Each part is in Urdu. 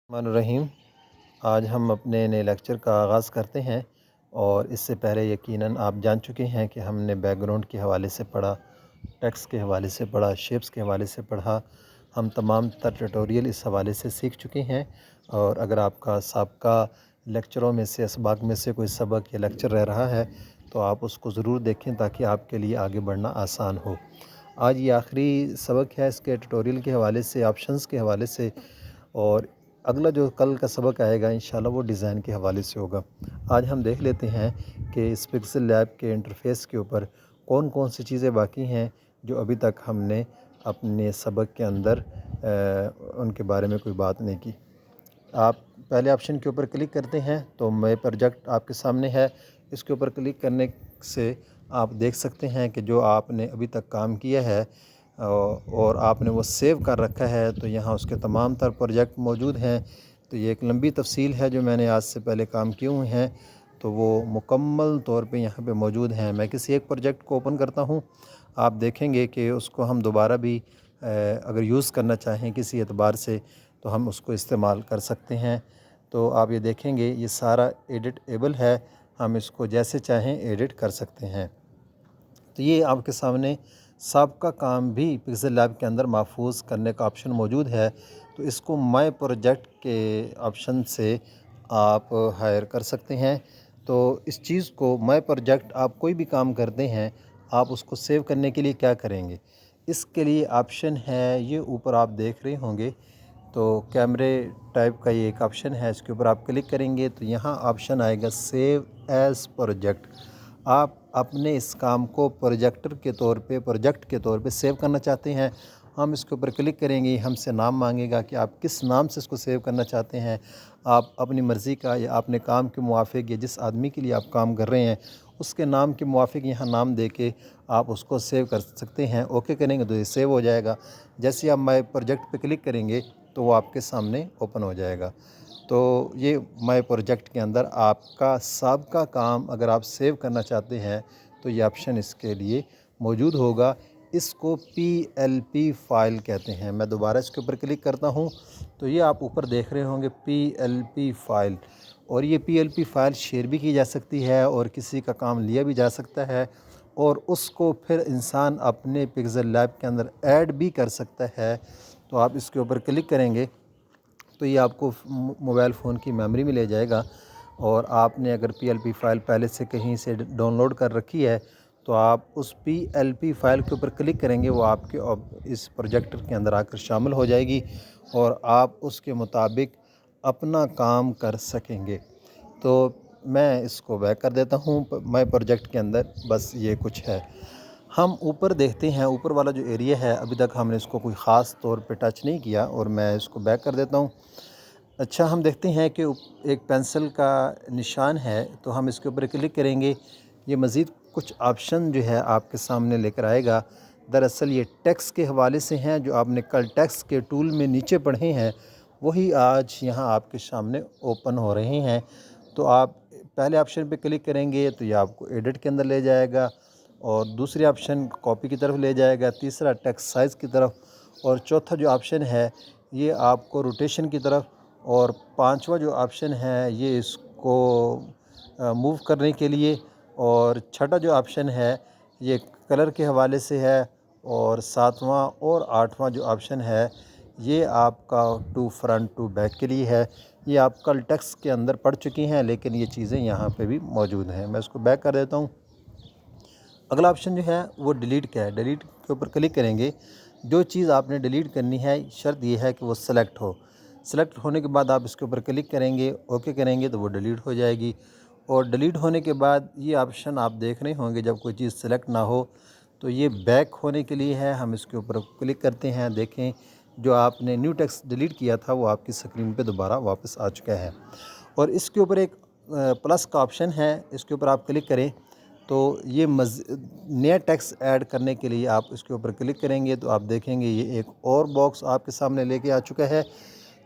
الرحمن الرحیم۔ آج ہم اپنے نئے لیکچر کا آغاز کرتے ہیں، اور اس سے پہلے یقیناً آپ جان چکے ہیں کہ ہم نے بیک گراؤنڈ کے حوالے سے پڑھا، ٹیکسٹ کے حوالے سے پڑھا، شیپس کے حوالے سے پڑھا۔ ہم تمام تر ٹیوٹوریل اس حوالے سے سیکھ چکے ہیں، اور اگر آپ کا سابقہ لیکچروں میں سے اسباق میں سے کوئی سبق یا لیکچر رہ رہا ہے تو آپ اس کو ضرور دیکھیں تاکہ آپ کے لیے آگے بڑھنا آسان ہو۔ آج یہ آخری سبق ہے اس کے ٹیوٹوریل کے حوالے سے، آپشنز کے حوالے سے، اور اگلا جو کل کا سبق آئے گا انشاءاللہ وہ ڈیزائن کے حوالے سے ہوگا۔ آج ہم دیکھ لیتے ہیں کہ اس پکسل لیب کے انٹرفیس کے اوپر کون کون سی چیزیں باقی ہیں جو ابھی تک ہم نے اپنے سبق کے اندر ان کے بارے میں کوئی بات نہیں کی۔ آپ پہلے آپشن کے اوپر کلک کرتے ہیں تو مائی پروجیکٹ آپ کے سامنے ہے۔ اس کے اوپر کلک کرنے سے آپ دیکھ سکتے ہیں کہ جو آپ نے ابھی تک کام کیا ہے اور آپ نے وہ سیو کر رکھا ہے، تو یہاں اس کے تمام تر پروجیکٹ موجود ہیں۔ تو یہ ایک لمبی تفصیل ہے جو میں نے آج سے پہلے کام کیے ہوئے ہیں، تو وہ مکمل طور پہ یہاں پہ موجود ہیں۔ میں کسی ایک پروجیکٹ کو اوپن کرتا ہوں، آپ دیکھیں گے کہ اس کو ہم دوبارہ بھی اگر یوز کرنا چاہیں کسی اعتبار سے تو ہم اس کو استعمال کر سکتے ہیں۔ تو آپ یہ دیکھیں گے یہ سارا ایڈٹ ایبل ہے، ہم اس کو جیسے چاہیں ایڈٹ کر سکتے ہیں۔ تو یہ آپ کے سامنے سابقہ کام بھی پکسل لیب کے اندر محفوظ کرنے کا آپشن موجود ہے، تو اس کو مائی پروجیکٹ کے آپشن سے آپ ہائر کر سکتے ہیں۔ تو اس چیز کو مائی پروجیکٹ آپ کوئی بھی کام کرتے ہیں، آپ اس کو سیو کرنے کے لیے کیا کریں گے؟ اس کے لیے آپشن ہے، یہ اوپر آپ دیکھ رہے ہوں گے، تو کیمرے ٹائپ کا یہ ایک آپشن ہے، اس کے اوپر آپ کلک کریں گے تو یہاں آپشن آئے گا سیو ایز پروجیکٹ۔ آپ اپنے اس کام کو پروجیکٹ کے طور پہ سیو کرنا چاہتے ہیں، ہم اس کے اوپر کلک کریں گے، ہم سے نام مانگے گا کہ آپ کس نام سے اس کو سیو کرنا چاہتے ہیں۔ آپ اپنی مرضی کا یا اپنے کام کے موافق یا جس آدمی کے لیے آپ کام کر رہے ہیں اس کے نام کے موافق یہاں نام دے کے آپ اس کو سیو کر سکتے ہیں۔ اوکے کریں گے تو یہ سیو ہو جائے گا۔ جیسے ہی آپ مائی پروجیکٹ پہ کلک کریں گے تو وہ آپ کے سامنے اوپن ہو جائے گا۔ تو یہ مائی پروجیکٹ کے اندر آپ کا سابقہ کام اگر آپ سیو کرنا چاہتے ہیں تو یہ آپشن اس کے لیے موجود ہوگا۔ اس کو PLP فائل کہتے ہیں۔ میں دوبارہ اس کے اوپر کلک کرتا ہوں تو یہ آپ اوپر دیکھ رہے ہوں گے PLP فائل، اور یہ PLP فائل شیئر بھی کی جا سکتی ہے اور کسی کا کام لیا بھی جا سکتا ہے، اور اس کو پھر انسان اپنے پکسل لیب کے اندر ایڈ بھی کر سکتا ہے۔ تو آپ اس کے اوپر کلک کریں گے تو یہ آپ کو موبائل فون کی میموری میں لے جائے گا، اور آپ نے اگر PLP فائل پہلے سے کہیں سے ڈاؤن لوڈ کر رکھی ہے تو آپ اس PLP فائل کے اوپر کلک کریں گے، وہ آپ کے اس پروجیکٹ کے اندر آ کر شامل ہو جائے گی اور آپ اس کے مطابق اپنا کام کر سکیں گے۔ تو میں اس کو بیک کر دیتا ہوں مائی پروجیکٹ کے اندر، بس یہ کچھ ہے۔ ہم اوپر دیکھتے ہیں، اوپر والا جو ایریا ہے ابھی تک ہم نے اس کو کوئی خاص طور پہ ٹچ نہیں کیا، اور میں اس کو بیک کر دیتا ہوں۔ اچھا، ہم دیکھتے ہیں کہ ایک پینسل کا نشان ہے، تو ہم اس کے اوپر کلک کریں گے، یہ مزید کچھ آپشن جو ہے آپ کے سامنے لے کر آئے گا۔ دراصل یہ ٹیکسٹ کے حوالے سے ہیں، جو آپ نے کل ٹیکسٹ کے ٹول میں نیچے پڑھے ہیں وہی آج یہاں آپ کے سامنے اوپن ہو رہے ہیں۔ تو آپ پہلے آپشن پہ کلک کریں گے تو یہ آپ کو ایڈٹ کے اندر لے جائے گا، اور دوسری آپشن کاپی کی طرف لے جائے گا، تیسرا ٹیکسٹ سائز کی طرف، اور چوتھا جو آپشن ہے یہ آپ کو روٹیشن کی طرف، اور پانچواں جو آپشن ہے یہ اس کو موو کرنے کے لیے، اور چھٹا جو آپشن ہے یہ کلر کے حوالے سے ہے، اور ساتواں اور آٹھواں جو آپشن ہے یہ آپ کا ٹو فرنٹ ٹو بیک کے لیے ہے۔ یہ آپ کل ٹیکسٹ کے اندر پڑھ چکی ہیں، لیکن یہ چیزیں یہاں پہ بھی موجود ہیں۔ میں اس کو بیک کر دیتا ہوں۔ اگلا آپشن جو ہے وہ ڈیلیٹ کا ہے۔ ڈیلیٹ کے اوپر کلک کریں گے، جو چیز آپ نے ڈیلیٹ کرنی ہے شرط یہ ہے کہ وہ سلیکٹ ہو۔ سلیکٹ ہونے کے بعد آپ اس کے اوپر کلک کریں گے، اوکے کریں گے تو وہ ڈیلیٹ ہو جائے گی، اور ڈیلیٹ ہونے کے بعد یہ آپشن آپ دیکھ رہے ہوں گے جب کوئی چیز سلیکٹ نہ ہو تو یہ بیک ہونے کے لیے ہے۔ ہم اس کے اوپر کلک کرتے ہیں، دیکھیں جو آپ نے نیو ٹیکسٹ ڈیلیٹ کیا تھا وہ آپ کی اسکرین پہ دوبارہ واپس آ چکا ہے۔ اور اس کے اوپر ایک پلس کا آپشن ہے، اس کے اوپر آپ کلک کریں تو یہ نیا ٹیکسٹ ایڈ کرنے کے لیے آپ اس کے اوپر کلک کریں گے تو آپ دیکھیں گے یہ ایک اور باکس آپ کے سامنے لے کے آ چکا ہے۔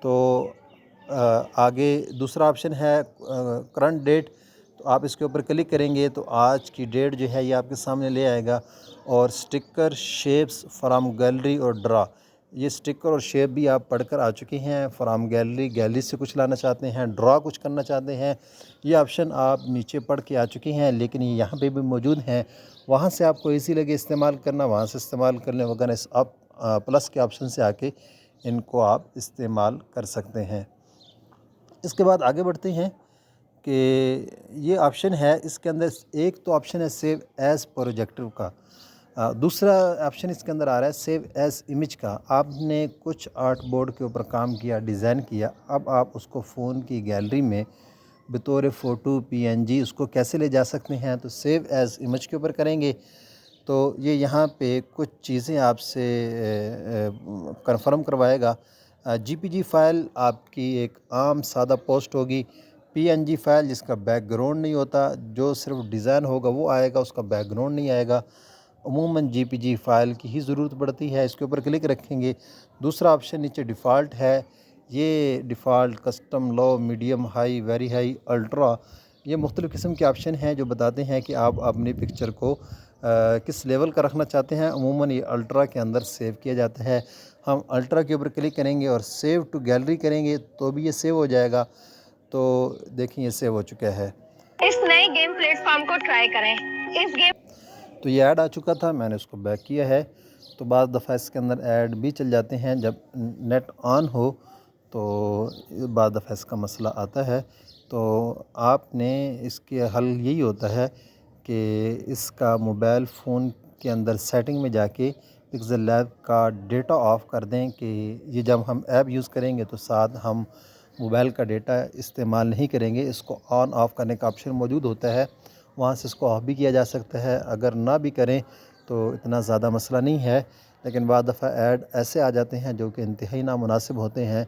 تو آگے دوسرا آپشن ہے کرنٹ ڈیٹ، تو آپ اس کے اوپر کلک کریں گے تو آج کی ڈیٹ جو ہے یہ آپ کے سامنے لے آئے گا، اور سٹکر، شیپس فرام گیلری اور ڈرا، یہ سٹکر اور شیپ بھی آپ پڑھ کر آ چکے ہیں۔ فرام گیلری، گیلری سے کچھ لانا چاہتے ہیں، ڈرا کچھ کرنا چاہتے ہیں، یہ آپشن آپ نیچے پڑھ کے آ چکے ہیں، لیکن یہ یہاں پہ بھی موجود ہیں۔ وہاں سے آپ کو ایزی لگے استعمال کرنا، وہاں سے استعمال کر لیں، وغیرہ اس آپ پلس کے آپشن سے آ کے ان کو آپ استعمال کر سکتے ہیں۔ اس کے بعد آگے بڑھتے ہیں کہ یہ آپشن ہے، اس کے اندر ایک تو آپشن ہے سیو ایز پروجیکٹر کا، دوسرا آپشن اس کے اندر آ رہا ہے سیو ایز امیج کا۔ آپ نے کچھ آرٹ بورڈ کے اوپر کام کیا، ڈیزائن کیا، اب آپ اس کو فون کی گیلری میں بطور فوٹو PNG اس کو کیسے لے جا سکتے ہیں؟ تو سیو ایز امیج کے اوپر کریں گے تو یہ یہاں پہ کچھ چیزیں آپ سے کنفرم کروائے گا۔ GPG فائل آپ کی ایک عام سادہ پوسٹ ہوگی، PNG فائل جس کا بیک گراؤنڈ نہیں ہوتا، جو صرف ڈیزائن ہوگا وہ آئے گا، اس کا بیک گراؤنڈ نہیں آئے گا۔ عموماً GPG فائل کی ہی ضرورت پڑتی ہے، اس کے اوپر کلک رکھیں گے۔ دوسرا آپشن نیچے ڈیفالٹ ہے، یہ default, custom, low, medium, high, very high, ultra, یہ مختلف قسم کے آپشن ہیں جو بتاتے ہیں کہ آپ اپنی پکچر کو کس لیول کا رکھنا چاہتے ہیں۔ عموماً یہ الٹرا کے اندر سیو کیا جاتا ہے۔ ہم الٹرا کے اوپر کلک کریں گے اور سیو ٹو گیلری کریں گے تو بھی یہ سیو ہو جائے گا۔ تو دیکھیں یہ سیو ہو چکا ہے۔ اس نئے گیم پلیٹ فارم کو ٹرائی کریں۔ اس گیم تو یہ ایڈ آ چکا تھا، میں نے اس کو بیک کیا ہے۔ تو بعض دفعہ اس کے اندر ایڈ بھی چل جاتے ہیں جب نیٹ آن ہو، تو بعض دفعہ اس کا مسئلہ آتا ہے۔ تو آپ نے اس کے حل یہی ہوتا ہے کہ اس کا موبائل فون کے اندر سیٹنگ میں جا کے پکسل لیب کا ڈیٹا آف کر دیں کہ یہ جب ہم ایپ یوز کریں گے تو ساتھ ہم موبائل کا ڈیٹا استعمال نہیں کریں گے۔ اس کو آن آف کرنے کا آپشن موجود ہوتا ہے، وہاں سے اس کو آف بھی کیا جا سکتا ہے۔ اگر نہ بھی کریں تو اتنا زیادہ مسئلہ نہیں ہے، لیکن بعض دفعہ ایڈ ایسے آ جاتے ہیں جو کہ انتہائی نامناسب ہوتے ہیں،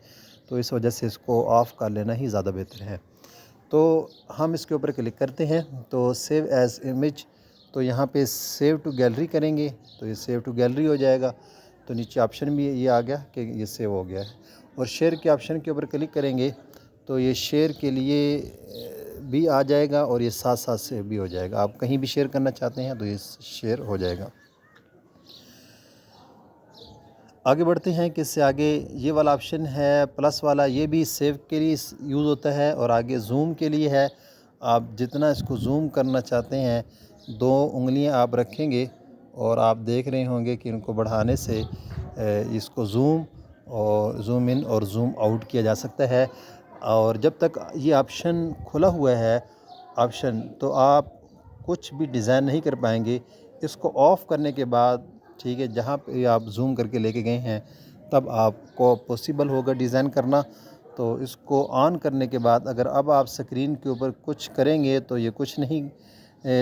تو اس وجہ سے اس کو آف کر لینا ہی زیادہ بہتر ہے۔ تو ہم اس کے اوپر کلک کرتے ہیں تو سیو ایز امیج، تو یہاں پہ سیو ٹو گیلری کریں گے تو یہ سیو ٹو گیلری ہو جائے گا۔ تو نیچے آپشن بھی یہ آ گیا کہ یہ سیو ہو گیا ہے، اور شیئر کے آپشن کے اوپر کلک کریں گے تو یہ شیئر کے لیے بھی آ جائے گا اور یہ ساتھ ساتھ سیو بھی ہو جائے گا۔ آپ کہیں بھی شیئر کرنا چاہتے ہیں تو یہ شیئر ہو جائے گا۔ آگے بڑھتے ہیں کہ اس سے آگے یہ والا آپشن ہے پلس والا، یہ بھی سیو کے لیے یوز ہوتا ہے، اور آگے زوم کے لیے ہے۔ آپ جتنا اس کو زوم کرنا چاہتے ہیں 2 انگلیاں آپ رکھیں گے اور آپ دیکھ رہے ہوں گے کہ ان کو بڑھانے سے اس کو زوم ان اور زوم آؤٹ کیا جا سکتا ہے۔ اور جب تک یہ آپشن کھلا ہوا ہے تو آپ کچھ بھی ڈیزائن نہیں کر پائیں گے۔ اس کو آف کرنے کے بعد، ٹھیک ہے، جہاں پہ آپ زوم کر کے لے کے گئے ہیں تب آپ کو پوسیبل ہوگا ڈیزائن کرنا۔ تو اس کو آن کرنے کے بعد اگر اب آپ سکرین کے اوپر کچھ کریں گے تو یہ کچھ نہیں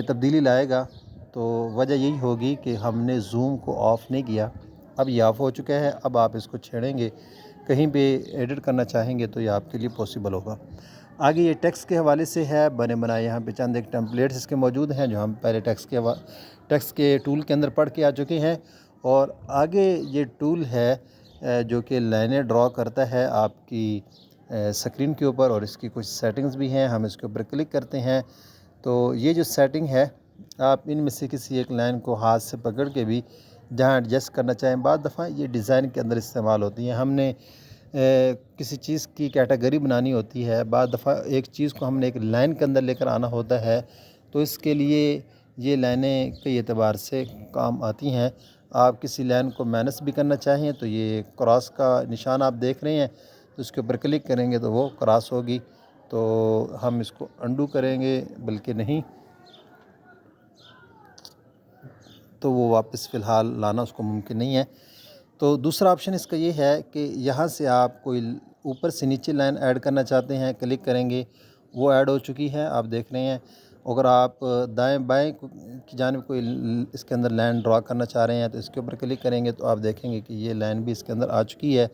تبدیلی لائے گا۔ تو وجہ یہی ہوگی کہ ہم نے زوم کو آف نہیں کیا، اب یہ آف ہو چکا ہے۔ اب آپ اس کو چھیڑیں گے، کہیں پہ ایڈٹ کرنا چاہیں گے تو یہ آپ کے لیے پوسیبل ہوگا۔ آگے یہ ٹیکسٹ کے حوالے سے ہے، بنے بنائے یہاں پہ چند ایک ٹیمپلیٹس اس کے موجود ہیں جو ہم پہلے ٹیکسٹ کے ٹول کے اندر پڑھ کے آ چکے ہیں۔ اور آگے یہ ٹول ہے جو کہ لائنیں ڈرا کرتا ہے آپ کی سکرین کے اوپر، اور اس کی کچھ سیٹنگز بھی ہیں۔ ہم اس کے اوپر کلک کرتے ہیں تو یہ جو سیٹنگ ہے، آپ ان میں سے کسی ایک لائن کو ہاتھ سے پکڑ کے بھی جہاں ایڈجسٹ کرنا چاہیں، بعض دفعہ یہ ڈیزائن کے اندر استعمال ہوتی ہیں۔ ہم نے کسی چیز کی کیٹیگری بنانی ہوتی ہے، بعض دفعہ ایک چیز کو ہم نے ایک لائن کے اندر لے کر آنا ہوتا ہے، تو اس کے لیے یہ لائنیں کئی اعتبار سے کام آتی ہیں۔ آپ کسی لائن کو مائنس بھی کرنا چاہیں تو یہ کراس کا نشان آپ دیکھ رہے ہیں، تو اس کے اوپر کلک کریں گے تو وہ کراس ہوگی۔ تو ہم اس کو انڈو کریں گے، بلکہ نہیں تو وہ واپس فی الحال لانا اس کو ممکن نہیں ہے۔ تو دوسرا آپشن اس کا یہ ہے کہ یہاں سے آپ کوئی اوپر سے نیچے لائن ایڈ کرنا چاہتے ہیں، کلک کریں گے، وہ ایڈ ہو چکی ہے، آپ دیکھ رہے ہیں۔ اگر آپ دائیں بائیں کی جانب کوئی اس کے اندر لائن ڈرا کرنا چاہ رہے ہیں تو اس کے اوپر کلک کریں گے تو آپ دیکھیں گے کہ یہ لائن بھی اس کے اندر آ چکی ہے۔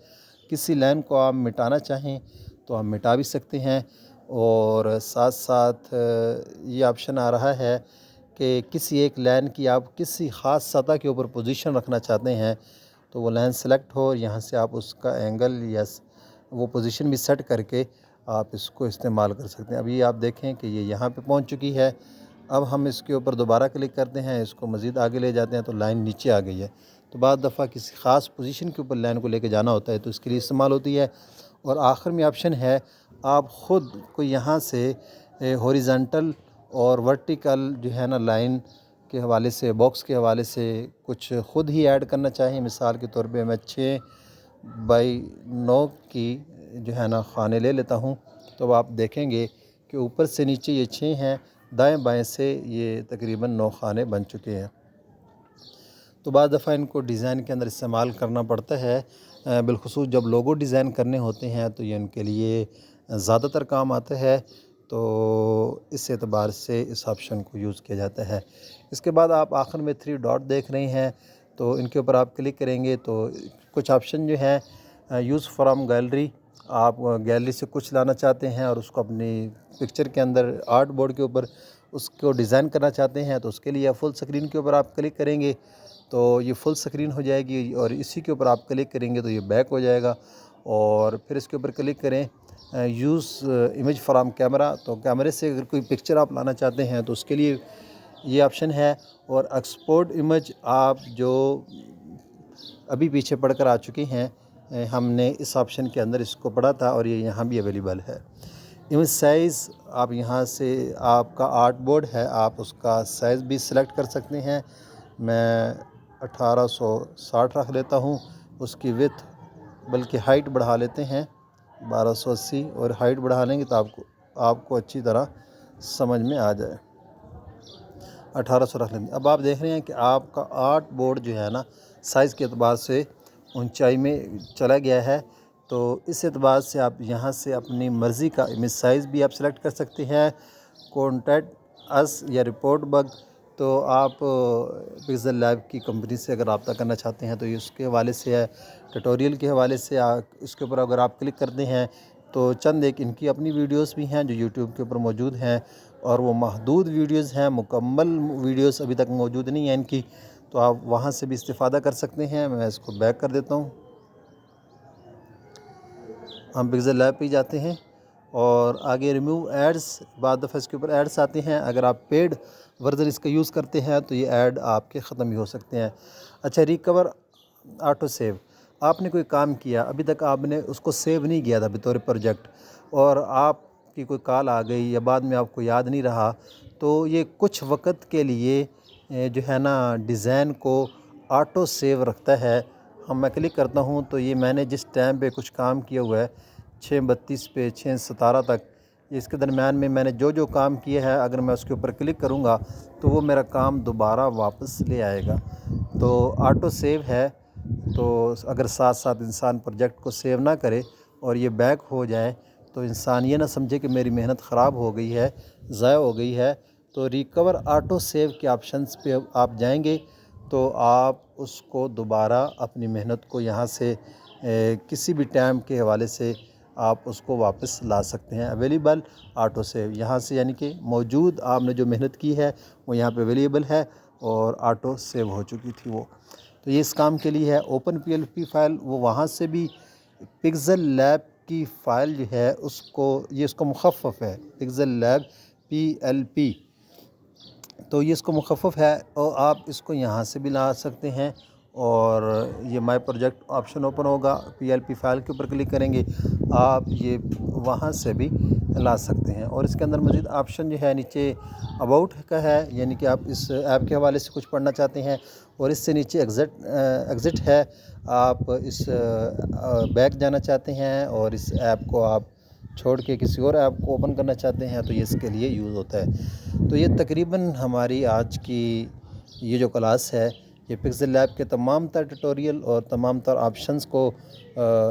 کسی لائن کو آپ مٹانا چاہیں تو آپ مٹا بھی سکتے ہیں، اور ساتھ ساتھ یہ آپشن آ رہا ہے کہ کسی ایک لائن کی آپ کسی خاص سطح کے اوپر پوزیشن رکھنا چاہتے ہیں تو وہ لائن سلیکٹ ہو، یہاں سے آپ اس کا اینگل یا وہ پوزیشن بھی سیٹ کر کے آپ اس کو استعمال کر سکتے ہیں۔ ابھی آپ دیکھیں کہ یہ یہاں پہ پہنچ چکی ہے، اب ہم اس کے اوپر دوبارہ کلک کرتے ہیں، اس کو مزید آگے لے جاتے ہیں تو لائن نیچے آ گئی ہے۔ تو بعض دفعہ کسی خاص پوزیشن کے اوپر لائن کو لے کے جانا ہوتا ہے تو اس کے لیے استعمال ہوتی ہے۔ اور آخر میں آپشن ہے، آپ خود کو یہاں سے ہوریزنٹل اور ورٹیکل جو ہے نا لائن کے حوالے سے، باکس کے حوالے سے کچھ خود ہی ایڈ کرنا چاہیں۔ مثال کے طور پہ میں 6x9 کی جو ہے نا خانے لے لیتا ہوں، تو آپ دیکھیں گے کہ اوپر سے نیچے یہ 6 ہیں، دائیں بائیں سے یہ تقریباً 9 خانے بن چکے ہیں۔ تو بعض دفعہ ان کو ڈیزائن کے اندر استعمال کرنا پڑتا ہے، بالخصوص جب لوگو ڈیزائن کرنے ہوتے ہیں تو یہ ان کے لیے زیادہ تر کام آتا ہے، تو اس اعتبار سے اس آپشن کو یوز کیا جاتا ہے۔ اس کے بعد آپ آخر میں 3 ڈاٹ دیکھ رہے ہیں، تو ان کے اوپر آپ کلک کریں گے تو کچھ آپشن جو ہیں، یوز فرام گیلری، آپ گیلری سے کچھ لانا چاہتے ہیں اور اس کو اپنی پکچر کے اندر آرٹ بورڈ کے اوپر اس کو ڈیزائن کرنا چاہتے ہیں، تو اس کے لیے فل سکرین کے اوپر آپ کلک کریں گے تو یہ فل سکرین ہو جائے گی، اور اسی کے اوپر آپ کلک کریں گے تو یہ بیک ہو جائے گا۔ اور پھر اس کے اوپر کلک کریں یوز امیج فرام کیمرہ، تو کیمرے سے اگر کوئی پکچر آپ لانا چاہتے ہیں تو اس کے لیے یہ آپشن ہے۔ اور ایکسپورٹ امیج آپ جو ابھی پیچھے پڑھ کر آ چکے ہیں، ہم نے اس آپشن کے اندر اس کو پڑھا تھا اور یہ یہاں بھی اویلیبل ہے۔ امیج سائز، آپ یہاں سے آپ کا آرٹ بورڈ ہے، آپ اس کا سائز بھی سلیکٹ کر سکتے ہیں۔ میں 1860 رکھ لیتا ہوں، اس کی وڈتھ، بلکہ ہائٹ بڑھا لیتے ہیں 1280، اور ہائٹ بڑھا لیں گے تو آپ کو اچھی طرح سمجھ میں آ جائے۔ 1800 رکھ لیں گے۔ اب آپ دیکھ رہے ہیں کہ آپ کا آرٹ بورڈ جو ہے نا سائز کے اعتبار سے اونچائی میں چلا گیا ہے، تو اس اعتبار سے آپ یہاں سے اپنی مرضی کا امیج سائز بھی آپ سلیکٹ کر سکتے ہیں۔ کانٹیکٹ اس یا رپورٹ بگ، تو آپ پکسل لیب کی کمپنی سے اگر رابطہ کرنا چاہتے ہیں تو یہ اس کے حوالے سے ہے۔ ٹیوٹوریل کے حوالے سے اس کے اوپر اگر آپ کلک کرتے ہیں تو چند ایک ان کی اپنی ویڈیوز بھی ہیں جو یوٹیوب کے اوپر موجود ہیں، اور وہ محدود ویڈیوز ہیں، مکمل ویڈیوز ابھی تک موجود نہیں ہیں ان کی، تو آپ وہاں سے بھی استفادہ کر سکتے ہیں۔ میں اس کو بیک کر دیتا ہوں، ہم پکسل لیب پہ جاتے ہیں اور آگے ریموو ایڈز، بعد دفعہ اس کے اوپر ایڈز آتے ہیں، اگر آپ پیڈ ورژن اس کا یوز کرتے ہیں تو یہ ایڈ آپ کے ختم بھی ہو سکتے ہیں۔ اچھا، ریکور آٹو سیو، آپ نے کوئی کام کیا، ابھی تک آپ نے اس کو سیو نہیں کیا تھا بطور پروجیکٹ، اور آپ کی کوئی کال آ گئی یا بعد میں آپ کو یاد نہیں رہا، تو یہ کچھ وقت کے لیے جو ہے نا ڈیزائن کو آٹو سیو رکھتا ہے۔ میں کلک کرتا ہوں تو یہ میں نے جس ٹائم پہ کچھ کام کیا ہوا ہے 6:32 پہ 6:17 تک، اس کے درمیان میں نے جو کام کیا ہے، اگر میں اس کے اوپر کلک کروں گا تو وہ میرا کام دوبارہ واپس لے آئے گا۔ تو آٹو سیو ہے، تو اگر ساتھ ساتھ انسان پروجیکٹ کو سیو نہ کرے اور یہ بیک ہو جائے تو انسان یہ نہ سمجھے کہ میری محنت خراب ہو گئی ہے، ضائع ہو گئی ہے۔ تو ریکور آٹو سیو کے آپشنس پہ آپ جائیں گے تو آپ اس کو دوبارہ اپنی محنت کو یہاں سے کسی بھی ٹائم کے حوالے سے آپ اس کو واپس لا سکتے ہیں۔ اویلیبل آٹو سیو یہاں سے، یعنی کہ موجود آپ نے جو محنت کی ہے وہ یہاں پہ اویلیبل ہے اور آٹو سیو ہو چکی تھی وہ، تو یہ اس کام کے لیے ہے۔ اوپن PLP فائل، وہ وہاں سے بھی پکسل لیب کی فائل جو ہے اس کو، یہ اس کو مخفف ہے، پکسل لیب PLP، تو یہ اس کو مخفف ہے اور آپ اس کو یہاں سے بھی لا سکتے ہیں، اور یہ مائی پروجیکٹ آپشن اوپن ہوگا، PLP فائل کے اوپر کلک کریں گے آپ یہ وہاں سے بھی لا سکتے ہیں۔ اور اس کے اندر مزید آپشن جو ہے نیچے اباؤٹ کا ہے، یعنی کہ آپ اس ایپ کے حوالے سے کچھ پڑھنا چاہتے ہیں، اور اس سے نیچے ایگزٹ ہے، آپ اس بیک جانا چاہتے ہیں اور اس ایپ کو آپ چھوڑ کے کسی اور ایپ کو اوپن کرنا چاہتے ہیں تو یہ اس کے لیے یوز ہوتا ہے۔ تو یہ تقریباً ہماری آج کی یہ جو کلاس ہے، یہ پکسل لیب کے تمام تر ٹیوٹوریل اور تمام تر آپشنز کو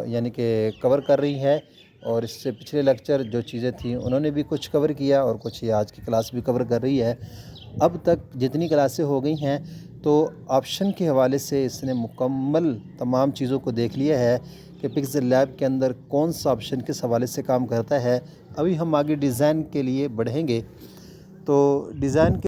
یعنی کہ کور کر رہی ہے، اور اس سے پچھلے لیکچر جو چیزیں تھیں انہوں نے بھی کچھ کور کیا، اور کچھ یہ آج کی کلاس بھی کور کر رہی ہے۔ اب تک جتنی کلاسیں ہو گئی ہیں تو آپشن کے حوالے سے اس نے مکمل تمام چیزوں کو دیکھ لیا ہے کہ پکسل لیب کے اندر کون سا آپشن کس حوالے سے کام کرتا ہے۔ ابھی ہم آگے ڈیزائن کے لیے بڑھیں گے، تو ڈیزائن کے